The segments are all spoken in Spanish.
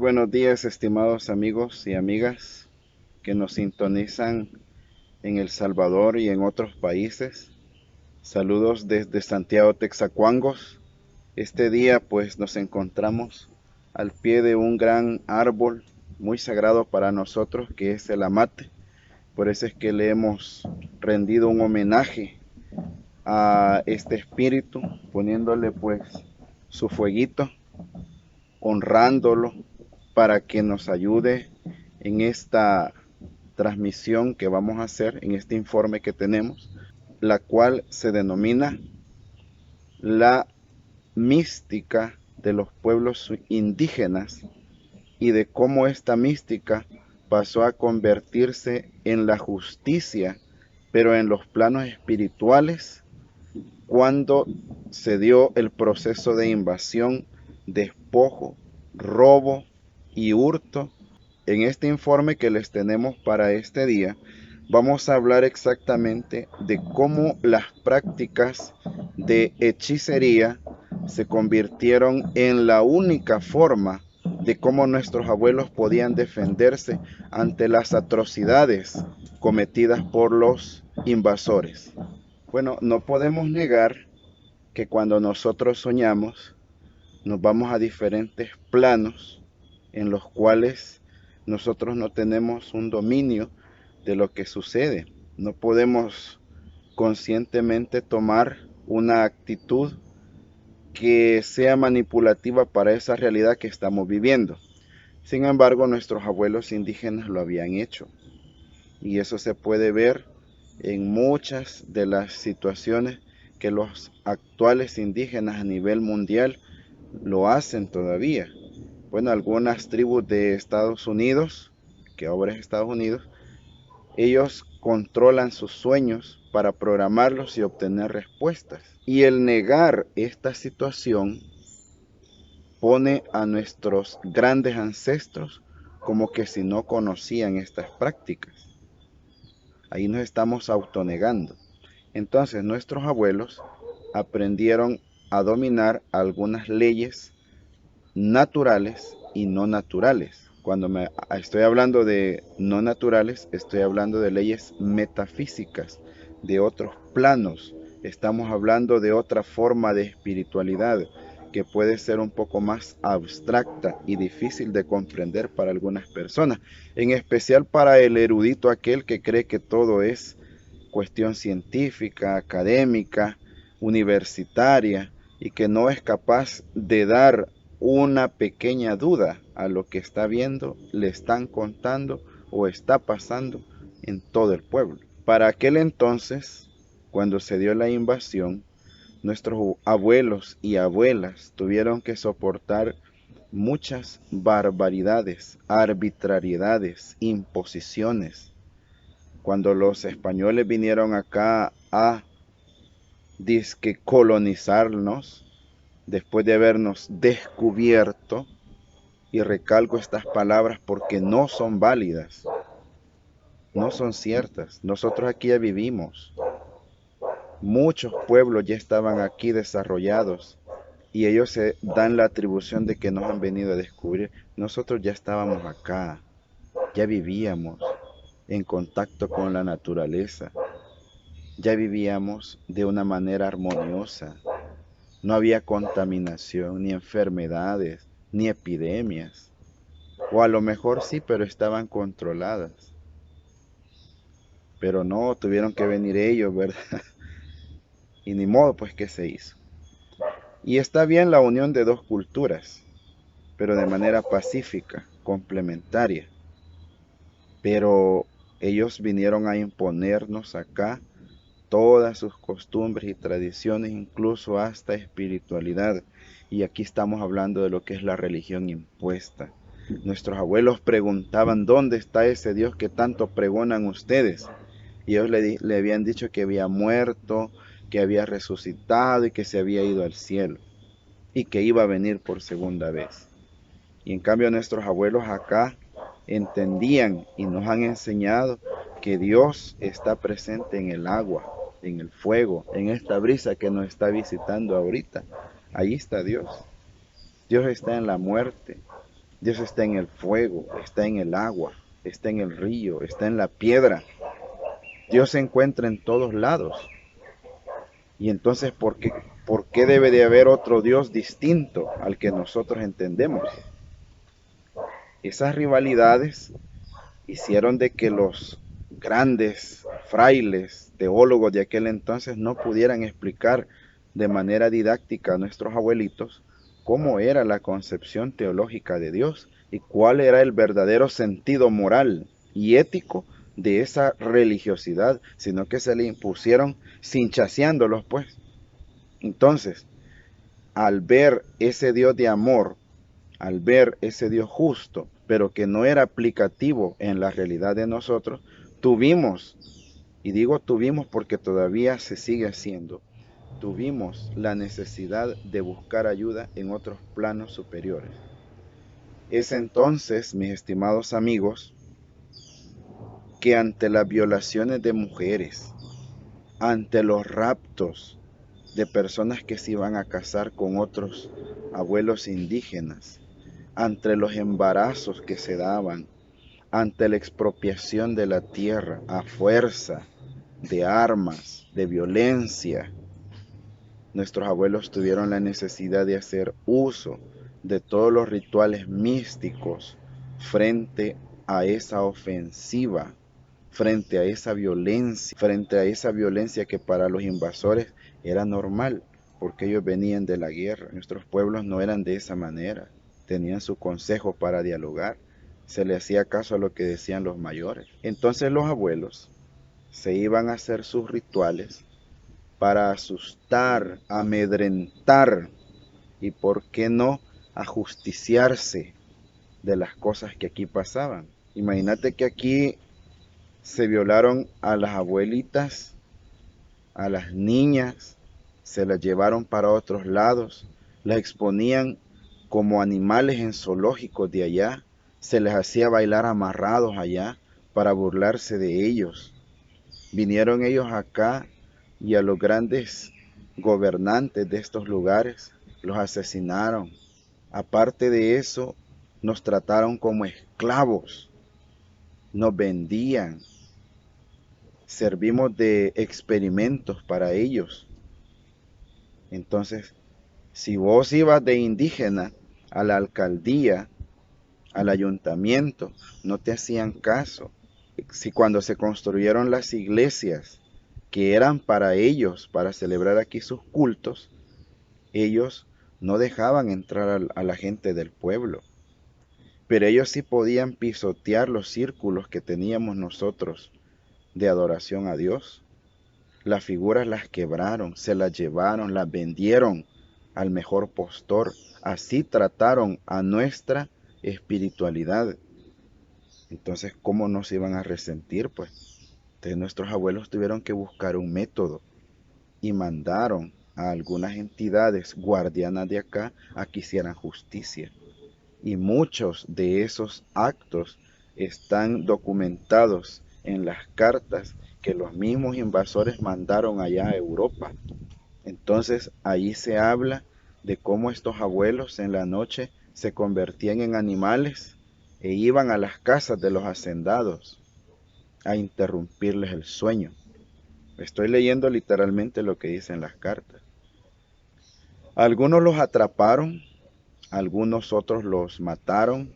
buenos días, estimados amigos y amigas que nos sintonizan en El Salvador y en otros países. Saludos desde Santiago, Texacuangos. Este día pues nos encontramos al pie de un gran árbol muy sagrado para nosotros que es el amate. Por eso es que le hemos rendido un homenaje a este espíritu, poniéndole pues su fueguito, honrándolo para que nos ayude en esta transmisión que vamos a hacer, en este informe que tenemos, la cual se denomina la mística de los pueblos indígenas y de cómo esta mística pasó a convertirse en la justicia, pero en los planos espirituales, cuando se dio el proceso de invasión, despojo, robo y hurto. En este informe que les tenemos para este día, vamos a hablar exactamente de cómo las prácticas de hechicería se convirtieron en la única forma de cómo nuestros abuelos podían defenderse ante las atrocidades cometidas por los invasores. Bueno, no podemos negar que cuando nosotros soñamos, nos vamos a diferentes planos en los cuales nosotros no tenemos un dominio de lo que sucede. No podemos conscientemente tomar una actitud que sea manipulativa para esa realidad que estamos viviendo. Sin embargo, nuestros abuelos indígenas lo habían hecho. Y eso se puede ver en muchas de las situaciones que los actuales indígenas a nivel mundial lo hacen todavía. Bueno, algunas tribus de Estados Unidos, que ahora es Estados Unidos, ellos controlan sus sueños para programarlos y obtener respuestas. Y el negar esta situación pone a nuestros grandes ancestros como que si no conocían estas prácticas. Ahí nos estamos autonegando. Entonces nuestros abuelos aprendieron a dominar algunas leyes naturales y no naturales. Cuando estoy hablando de no naturales, estoy hablando de leyes metafísicas, de otros planos. Estamos hablando de otra forma de espiritualidad que puede ser un poco más abstracta y difícil de comprender para algunas personas, en especial para el erudito aquel que cree que todo es cuestión científica, académica, universitaria, y que no es capaz de dar una pequeña duda a lo que está viendo, le están contando o está pasando en todo el pueblo. Para aquel entonces, cuando se dio la invasión, nuestros abuelos y abuelas tuvieron que soportar muchas barbaridades, arbitrariedades, imposiciones. Cuando los españoles vinieron acá a disque colonizarnos, después de habernos descubierto, y recalco estas palabras porque no son válidas, no son ciertas. Nosotros aquí ya vivimos. Muchos pueblos ya estaban aquí desarrollados y ellos se dan la atribución de que nos han venido a descubrir. Nosotros ya estábamos acá, ya vivíamos en contacto con la naturaleza, ya vivíamos de una manera armoniosa. No había contaminación, ni enfermedades, ni epidemias. O a lo mejor sí, pero estaban controladas. Pero no, tuvieron que venir ellos, ¿verdad? Y ni modo, pues, ¿qué se hizo? Y está bien la unión de dos culturas, pero de manera pacífica, complementaria. Pero ellos vinieron a imponernos acá todas sus costumbres y tradiciones, incluso hasta espiritualidad. Y aquí estamos hablando de lo que es la religión impuesta. Nuestros abuelos preguntaban, ¿dónde está ese Dios que tanto pregonan ustedes? Y ellos le habían dicho que había muerto, que había resucitado y que se había ido al cielo y que iba a venir por segunda vez. Y en cambio nuestros abuelos acá entendían y nos han enseñado que Dios está presente en el agua, en el fuego, en esta brisa que nos está visitando ahorita. Ahí está Dios. Dios está en la muerte. Dios está en el fuego, está en el agua, está en el río, está en la piedra. Dios se encuentra en todos lados. Y entonces, por qué debe de haber otro Dios distinto al que nosotros entendemos? Esas rivalidades hicieron de que los grandes frailes, teólogos de aquel entonces no pudieran explicar de manera didáctica a nuestros abuelitos cómo era la concepción teológica de Dios y cuál era el verdadero sentido moral y ético de esa religiosidad, sino que se le impusieron cinchaseándolos, pues. Entonces, al ver ese Dios de amor, al ver ese Dios justo, pero que no era aplicativo en la realidad de nosotros, tuvimos, y digo tuvimos porque todavía se sigue haciendo, tuvimos la necesidad de buscar ayuda en otros planos superiores. Es entonces, mis estimados amigos, que ante las violaciones de mujeres, ante los raptos de personas que se iban a casar con otros abuelos indígenas, ante los embarazos que se daban, ante la expropiación de la tierra a fuerza de armas, de violencia, nuestros abuelos tuvieron la necesidad de hacer uso de todos los rituales místicos frente a esa ofensiva, frente a esa violencia que para los invasores era normal, porque ellos venían de la guerra. Nuestros pueblos no eran de esa manera, tenían su consejo para dialogar, se le hacía caso a lo que decían los mayores. Entonces los abuelos se iban a hacer sus rituales para asustar, amedrentar y, por qué no, ajusticiarse de las cosas que aquí pasaban. Imagínate que aquí se violaron a las abuelitas, a las niñas, se las llevaron para otros lados, las exponían como animales en zoológicos de allá, se les hacía bailar amarrados allá para burlarse de ellos. Vinieron ellos acá y a los grandes gobernantes de estos lugares los asesinaron. Aparte de eso, nos trataron como esclavos, nos vendían, servimos de experimentos para ellos. Entonces, si vos ibas de indígena a la alcaldía, al ayuntamiento, no te hacían caso. Si cuando se construyeron las iglesias que eran para ellos, para celebrar aquí sus cultos, ellos no dejaban entrar a la gente del pueblo. Pero ellos sí podían pisotear los círculos que teníamos nosotros de adoración a Dios. Las figuras las quebraron, se las llevaron, las vendieron al mejor postor. Así trataron a nuestra espiritualidad. Entonces, ¿cómo nos iban a resentir? Pues entonces nuestros abuelos tuvieron que buscar un método y mandaron a algunas entidades guardianas de acá a que hicieran justicia. Y muchos de esos actos están documentados en las cartas que los mismos invasores mandaron allá a Europa. Entonces ahí se habla de cómo estos abuelos en la noche se convertían en animales e iban a las casas de los hacendados a interrumpirles el sueño. Estoy leyendo literalmente lo que dicen las cartas. Algunos los atraparon, algunos otros los mataron.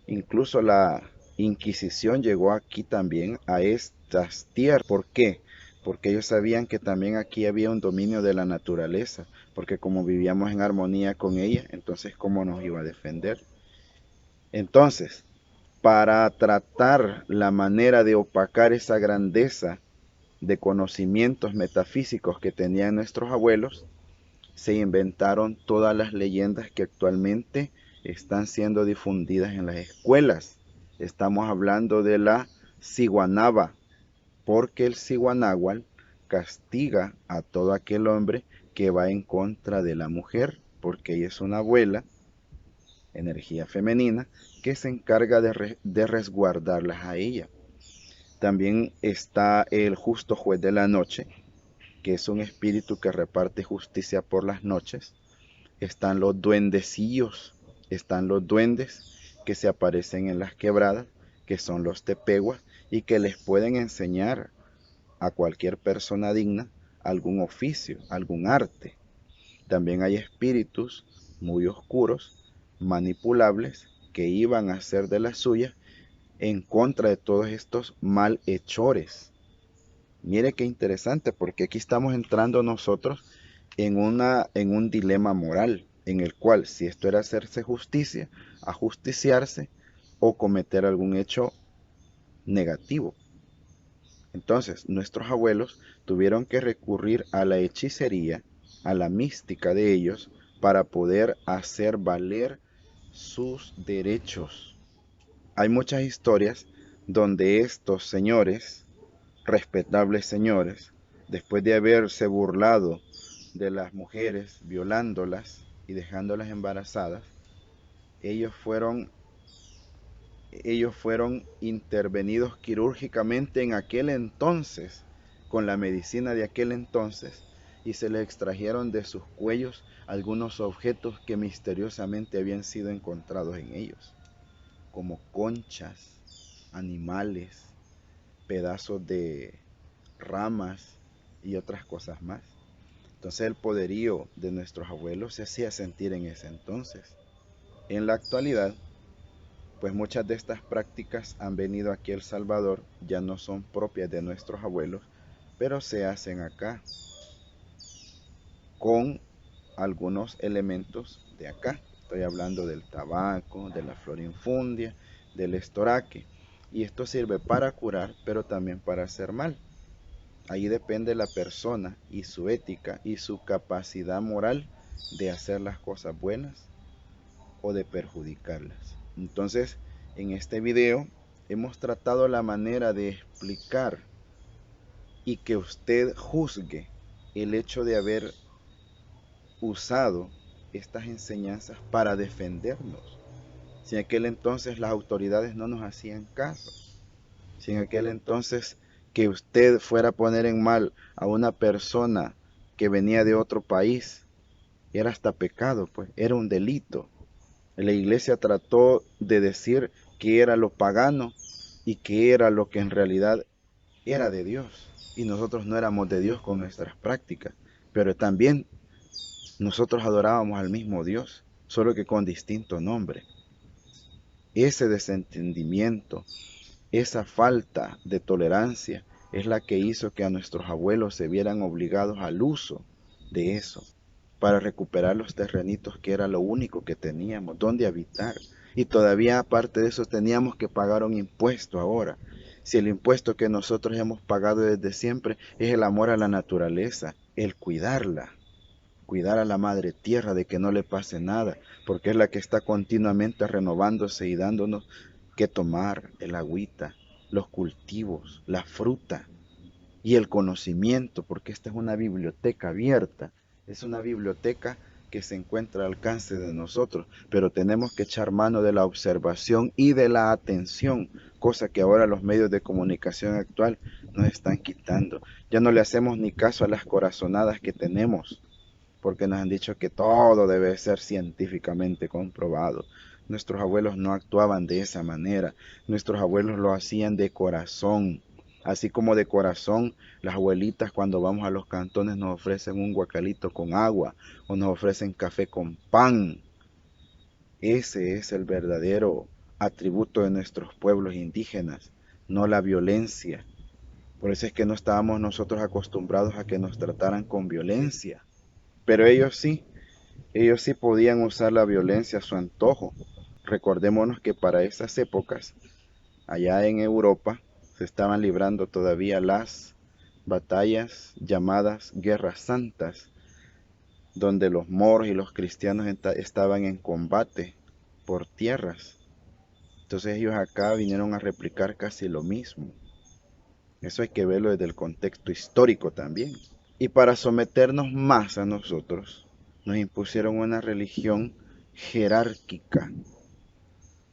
Incluso la Inquisición llegó aquí también, a estas tierras. ¿Por qué? Porque ellos sabían que también aquí había un dominio de la naturaleza, porque como vivíamos en armonía con ella, entonces ¿cómo nos iba a defender? Entonces, para tratar la manera de opacar esa grandeza de conocimientos metafísicos que tenían nuestros abuelos, se inventaron todas las leyendas que actualmente están siendo difundidas en las escuelas. Estamos hablando de la ciguanaba, porque el ciguanáhuatl castiga a todo aquel hombre que va en contra de la mujer, porque ella es una abuela, energía femenina, que se encarga de resguardarlas a ella. También está el justo juez de la noche, que es un espíritu que reparte justicia por las noches. Están los duendecillos, están los duendes, que se aparecen en las quebradas, que son los tepehuas, y que les pueden enseñar a cualquier persona digna algún oficio, algún arte. También hay espíritus muy oscuros, manipulables, que iban a hacer de las suyas en contra de todos estos malhechores. Mire qué interesante, porque aquí estamos entrando nosotros en un dilema moral, en el cual si esto era hacerse justicia, ajusticiarse o cometer algún hecho negativo. Entonces, nuestros abuelos tuvieron que recurrir a la hechicería, a la mística de ellos, para poder hacer valer sus derechos. Hay muchas historias donde estos señores, respetables señores, después de haberse burlado de las mujeres, violándolas y dejándolas embarazadas, ellos fueron ellos fueron intervenidos quirúrgicamente en aquel entonces, con la medicina de aquel entonces, y se les extrajeron de sus cuellos algunos objetos que misteriosamente habían sido encontrados en ellos, como conchas, animales, pedazos de ramas y otras cosas más. Entonces el poderío de nuestros abuelos se hacía sentir en ese entonces. En la actualidad, pues muchas de estas prácticas han venido aquí a El Salvador, ya no son propias de nuestros abuelos, pero se hacen acá con algunos elementos de acá. Estoy hablando del tabaco, de la florinfundia, del estoraque. Y esto sirve para curar, pero también para hacer mal. Ahí depende la persona y su ética y su capacidad moral de hacer las cosas buenas o de perjudicarlas. Entonces, en este video hemos tratado la manera de explicar y que usted juzgue el hecho de haber usado estas enseñanzas para defendernos. Si en aquel entonces las autoridades no nos hacían caso, si en aquel entonces que usted fuera a poner en mal a una persona que venía de otro país, era hasta pecado, pues, era un delito. La iglesia trató de decir que era lo pagano y que era lo que en realidad era de Dios. Y nosotros no éramos de Dios con nuestras prácticas, pero también nosotros adorábamos al mismo Dios, solo que con distinto nombre. Ese desentendimiento, esa falta de tolerancia es la que hizo que a nuestros abuelos se vieran obligados al uso de eso, para recuperar los terrenitos que era lo único que teníamos, donde habitar. Y todavía aparte de eso teníamos que pagar un impuesto ahora. Si el impuesto que nosotros hemos pagado desde siempre es el amor a la naturaleza, el cuidarla, cuidar a la madre tierra de que no le pase nada, porque es la que está continuamente renovándose y dándonos que tomar, el agüita, los cultivos, la fruta y el conocimiento, porque esta es una biblioteca abierta, es una biblioteca que se encuentra al alcance de nosotros, pero tenemos que echar mano de la observación y de la atención, cosa que ahora los medios de comunicación actual nos están quitando. Ya no le hacemos ni caso a las corazonadas que tenemos, porque nos han dicho que todo debe ser científicamente comprobado. Nuestros abuelos no actuaban de esa manera, nuestros abuelos lo hacían de corazón. Así como de corazón, las abuelitas cuando vamos a los cantones nos ofrecen un guacalito con agua o nos ofrecen café con pan. Ese es el verdadero atributo de nuestros pueblos indígenas, no la violencia. Por eso es que no estábamos nosotros acostumbrados a que nos trataran con violencia. Pero ellos sí podían usar la violencia a su antojo. Recordémonos que para esas épocas, allá en Europa, se estaban librando todavía las batallas llamadas guerras santas, donde los moros y los cristianos estaban en combate por tierras. Entonces ellos acá vinieron a replicar casi lo mismo. Eso hay que verlo desde el contexto histórico también. Y para someternos más a nosotros, nos impusieron una religión jerárquica,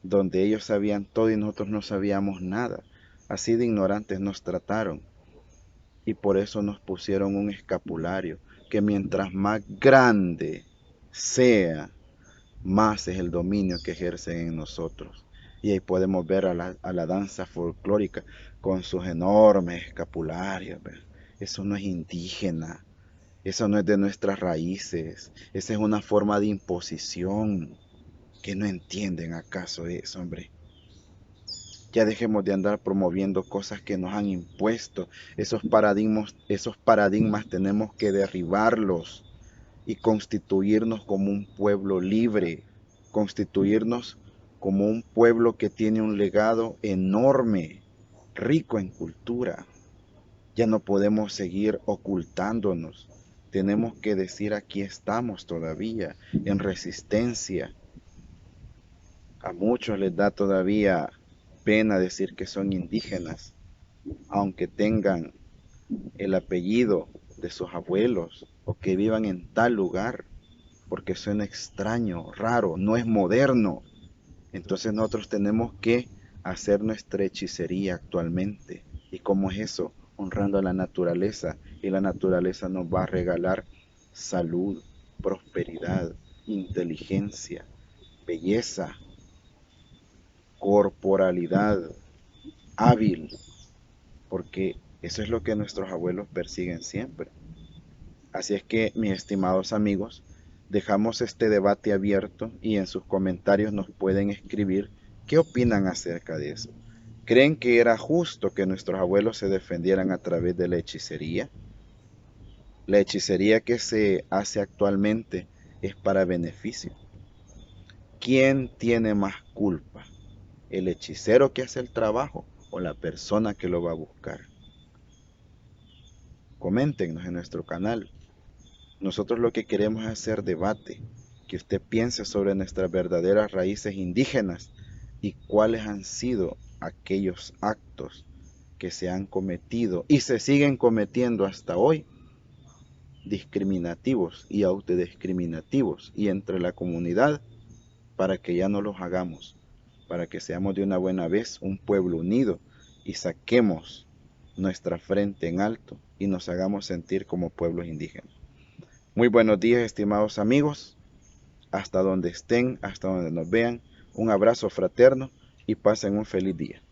donde ellos sabían todo y nosotros no sabíamos nada. Así de ignorantes nos trataron. Y por eso nos pusieron un escapulario, que mientras más grande sea más es el dominio que ejercen en nosotros. Y ahí podemos ver a la danza folclórica con sus enormes escapularios. ¿Ve? Eso no es indígena, eso no es de nuestras raíces, esa es una forma de imposición. ¿Que no entienden acaso eso, hombre? Ya dejemos de andar promoviendo cosas que nos han impuesto. Esos paradigmas tenemos que derribarlos y constituirnos como un pueblo libre, constituirnos como un pueblo que tiene un legado enorme, rico en cultura. Ya no podemos seguir ocultándonos. Tenemos que decir aquí estamos todavía en resistencia. A muchos les da todavía pena decir que son indígenas, aunque tengan el apellido de sus abuelos o que vivan en tal lugar, porque suena extraño, raro, no es moderno. Entonces nosotros tenemos que hacer nuestra hechicería actualmente. ¿Y cómo es eso? Honrando a la naturaleza. Y la naturaleza nos va a regalar salud, prosperidad, inteligencia, belleza, corporalidad hábil, porque eso es lo que nuestros abuelos persiguen siempre. Así es que, mis estimados amigos, dejamos este debate abierto y en sus comentarios nos pueden escribir qué opinan acerca de eso. ¿Creen que era justo que nuestros abuelos se defendieran a través de la hechicería? La hechicería que se hace actualmente es para beneficio. ¿Quién tiene más culpa? ¿El hechicero que hace el trabajo o la persona que lo va a buscar? Coméntenos en nuestro canal. Nosotros lo que queremos es hacer debate, que usted piense sobre nuestras verdaderas raíces indígenas y cuáles han sido aquellos actos que se han cometido y se siguen cometiendo hasta hoy, discriminativos y autodiscriminativos y entre la comunidad, para que ya no los hagamos, para que seamos de una buena vez un pueblo unido y saquemos nuestra frente en alto y nos hagamos sentir como pueblos indígenas. Muy buenos días, estimados amigos, hasta donde estén, hasta donde nos vean. Un abrazo fraterno y pasen un feliz día.